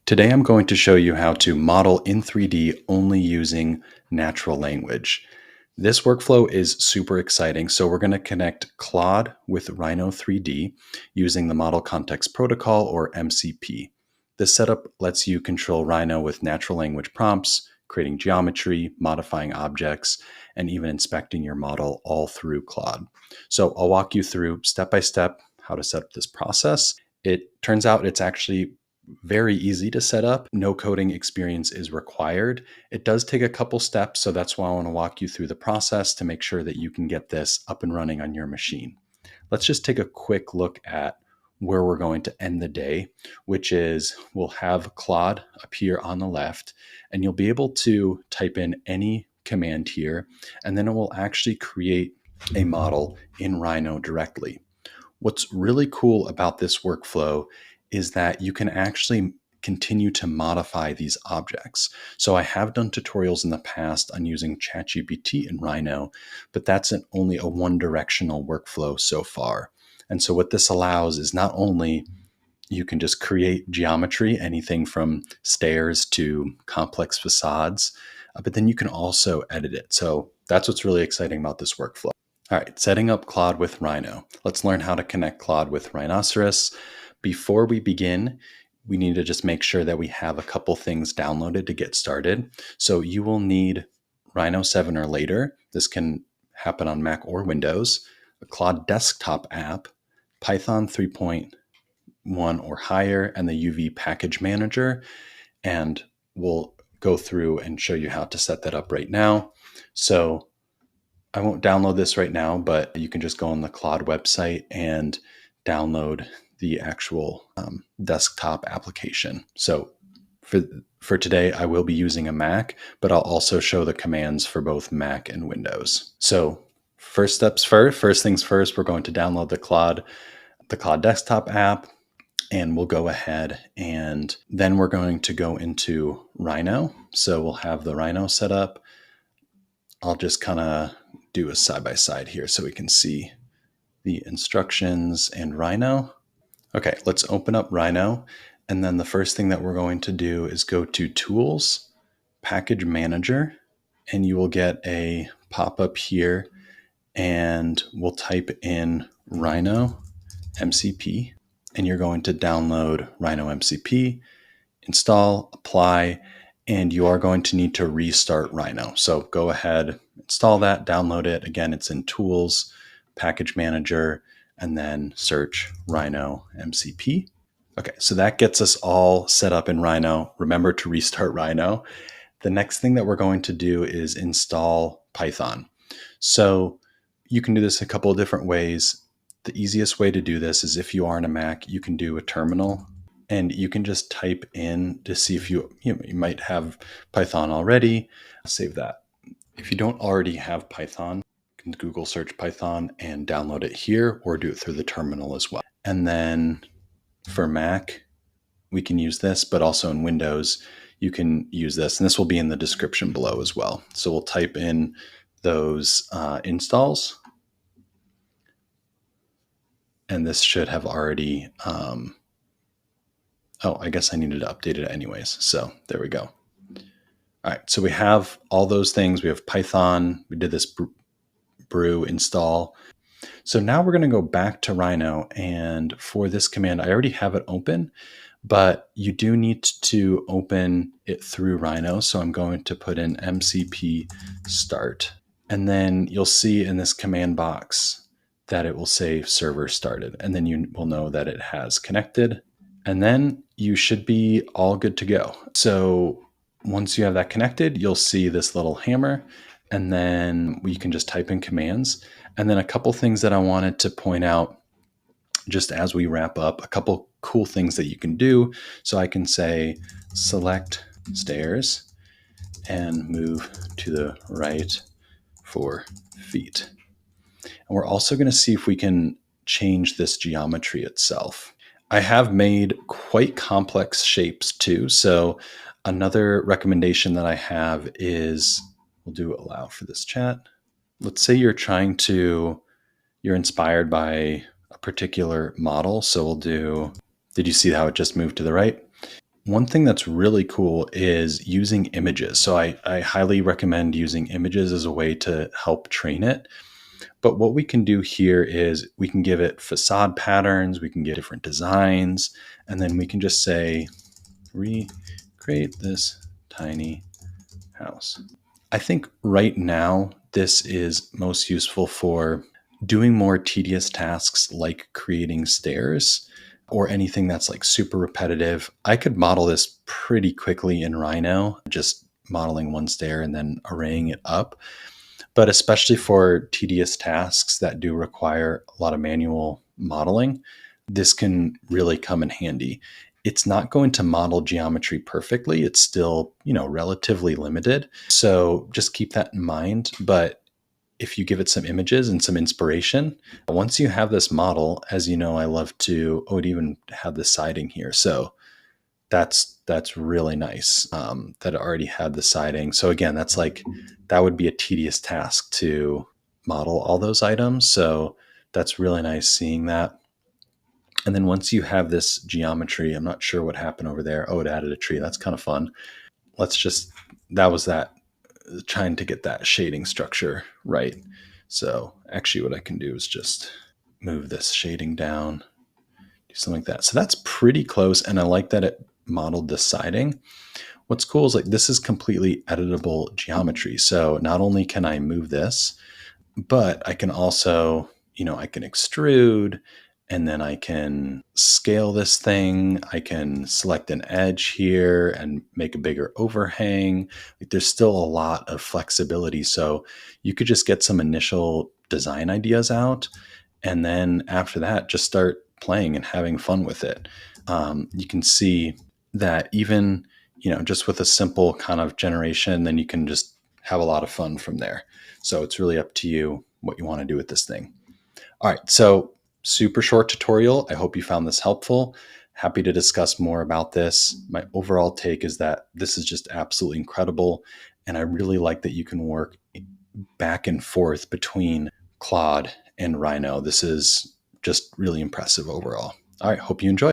Today I'm going to show you how to model in 3D only using natural language. This workflow is super exciting, so we're going to connect Claude with Rhino3D using the Model Context Protocol, or MCP. This setup lets you control Rhino with natural language prompts, creating geometry, modifying objects, and even inspecting your model all through Claude. So I'll walk you through step by step how to set up this process. It turns out it's actually very easy to set up. No coding experience is required. It does take a couple steps, so that's why I want to walk you through the process to make sure that you can get this up and running on your machine. Let's just take a quick look at where we're going to end the day, which is we'll have Claude appear on the left, and you'll be able to type in any command here, and then it will actually create a model in Rhino directly. What's really cool about this workflow is that you can actually continue to modify these objects. So I have done tutorials in the past on using ChatGPT and Rhino, but that's only a one-directional workflow so far. And so what this allows is not only you can just create geometry, anything from stairs to complex facades, but then you can also edit it. So that's what's really exciting about this workflow. All right, setting up Claude with Rhino. Let's learn how to connect Claude with Rhinoceros. Before we begin, we need to just make sure that we have a couple things downloaded to get started. So you will need Rhino 7 or later. This can happen on Mac or Windows. A Claude Desktop App, Python 3.1 or higher, and the UV Package Manager. And we'll go through and show you how to set that up right now. So I won't download this right now, but you can just go on the Claude website and download the actual desktop application. So for today, I will be using a Mac, but I'll also show the commands for both Mac and Windows. So first things first, we're going to download the Claude Desktop App, and we'll go ahead and then we're going to go into Rhino. So we'll have the Rhino set up. I'll just kind of do a side-by-side here so we can see the instructions and Rhino. Okay, let's open up Rhino. And then the first thing that we're going to do is go to Tools, Package Manager, and you will get a pop-up here, and we'll type in RhinoMCP, and you're going to download RhinoMCP, install, apply, and you are going to need to restart Rhino. So go ahead, install that, download it. Again, it's in Tools, Package Manager, and then search RhinoMCP. Okay, so that gets us all set up in Rhino. Remember to restart Rhino. The next thing that we're going to do is install Python. So you can do this a couple of different ways. The easiest way to do this is if you are on a Mac, you can do a terminal, and you can just type in to see if you might have Python already. Save that. If you don't already have Python, you can Google search Python and download it here, or do it through the terminal as well. And then for Mac, we can use this, but also in Windows, you can use this. And this will be in the description below as well. So we'll type in those installs. And this should have already, I guess I needed to update it anyways. So there we go. All right, so we have all those things. We have Python, we did this brew install. So now we're gonna go back to Rhino, and for this command, I already have it open, but you do need to open it through Rhino. So I'm going to put in MCP start, and then you'll see in this command box that it will say server started, and then you will know that it has connected, and then you should be all good to go. So once you have that connected, you'll see this little hammer, and then we can just type in commands. And then a couple things that I wanted to point out just as we wrap up, a couple cool things that you can do. So I can say select stairs and move to the right 4 feet. And we're also going to see if we can change this geometry itself. I have made quite complex shapes too. So another recommendation that I have is, we'll do allow for this chat. Let's say you're inspired by a particular model. So we'll do, did you see how it just moved to the right? One thing that's really cool is using images. So I highly recommend using images as a way to help train it. But what we can do here is we can give it facade patterns, we can get different designs, and then we can just say, recreate this tiny house. I think right now this is most useful for doing more tedious tasks like creating stairs or anything that's like super repetitive. I could model this pretty quickly in Rhino, just modeling one stair and then arraying it up. But especially for tedious tasks that do require a lot of manual modeling, this can really come in handy. It's not going to model geometry perfectly. It's still, relatively limited. So just keep that in mind. But if you give it some images and some inspiration, once you have this model, as you know, I love to, it even have the siding here. So that's really nice that it already had the siding. So again, that would be a tedious task to model all those items. So that's really nice seeing that. And then once you have this geometry, I'm not sure what happened over there. Oh, it added a tree. That's kind of fun. That was that, trying to get that shading structure right. So actually what I can do is just move this shading down, do something like that. So that's pretty close. And I like that it modeled the siding. What's cool is like this is completely editable geometry. So not only can I move this, but I can also, I can extrude, and then I can scale this thing. I can select an edge here and make a bigger overhang. Like there's still a lot of flexibility. So you could just get some initial design ideas out. And then after that, just start playing and having fun with it. You can see that even, just with a simple kind of generation, then you can just have a lot of fun from there. So it's really up to you what you want to do with this thing. All right. So super short tutorial. I hope you found this helpful. Happy to discuss more about this. My overall take is that this is just absolutely incredible. And I really like that you can work back and forth between Claude and Rhino. This is just really impressive overall. All right. Hope you enjoy.